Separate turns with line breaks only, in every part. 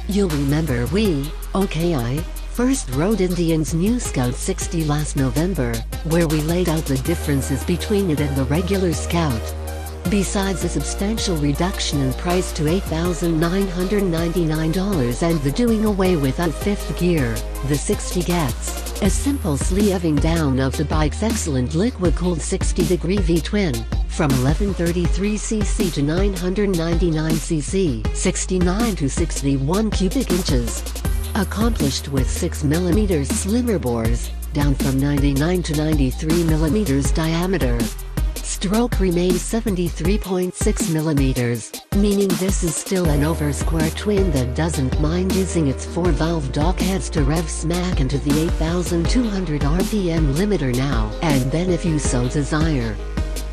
You'll remember I first rode Indian's new Scout 60 last November, where we laid out the differences between it and the regular Scout. Besides a substantial reduction in price to $8,999 and the doing away with a fifth gear, the 60 gets a simple slewing down of the bike's excellent liquid-cooled 60-degree V-twin, from 1133cc to 999cc, 69 to 61 cubic inches. Accomplished with 6mm slimmer bores, down from 99 to 93mm diameter. Stroke remains 73.6mm, meaning this is still an over-square twin that doesn't mind using its 4-valve dock heads to rev smack into the 8,200 RPM limiter now and then if you so desire.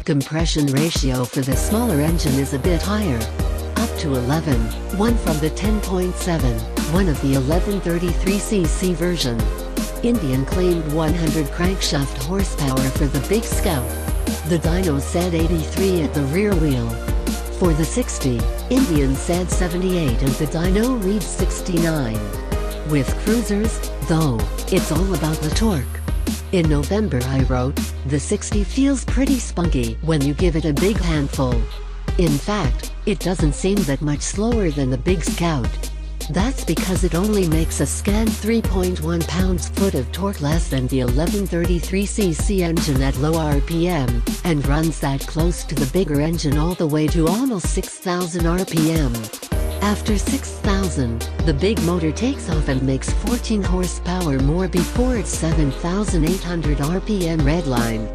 Compression ratio for the smaller engine is a bit higher, up to 11:1 from the 10.7:1 of the 1133cc version. Indian claimed 100 crankshaft horsepower for the Big Scout. The Dyno said 83 at the rear wheel. For the 60, Indian said 78 and the Dyno reads 69. With cruisers, though, it's all about the torque. In November I wrote, the 60 feels pretty spunky when you give it a big handful. In fact, it doesn't seem that much slower than the Big Scout. That's because it only makes a scant 3.1 pounds-foot of torque less than the 1133cc engine at low RPM, and runs that close to the bigger engine all the way to almost 6,000 RPM. After 6,000, the big motor takes off and makes 14 horsepower more before its 7,800 RPM redline.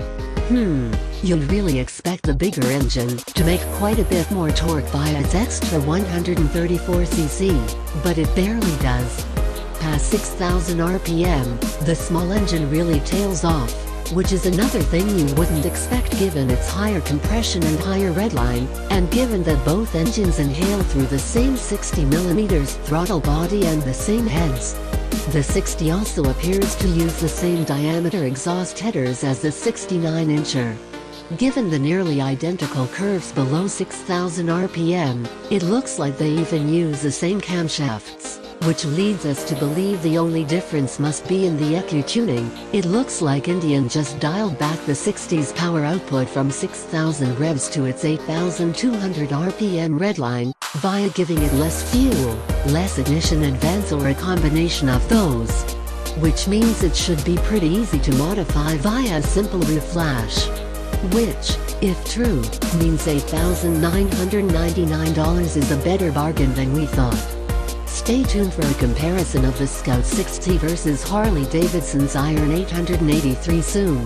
You'd really expect the bigger engine to make quite a bit more torque via its extra 134cc, but it barely does. Past 6,000 RPM, the small engine really tails off, which is another thing you wouldn't expect given its higher compression and higher redline, and given that both engines inhale through the same 60mm throttle body and the same heads. The 60 also appears to use the same diameter exhaust headers as the 69-incher. Given the nearly identical curves below 6,000 RPM, it looks like they even use the same camshafts, which leads us to believe the only difference must be in the ECU tuning. It looks like Indian just dialed back the 60's power output from 6,000 revs to its 8,200 RPM redline, via giving it less fuel, less ignition advance or a combination of those. Which means it should be pretty easy to modify via a simple reflash. Which, if true, means $8,999 is a better bargain than we thought. Stay tuned for a comparison of the Scout 60 versus Harley-Davidson's Iron 883 soon.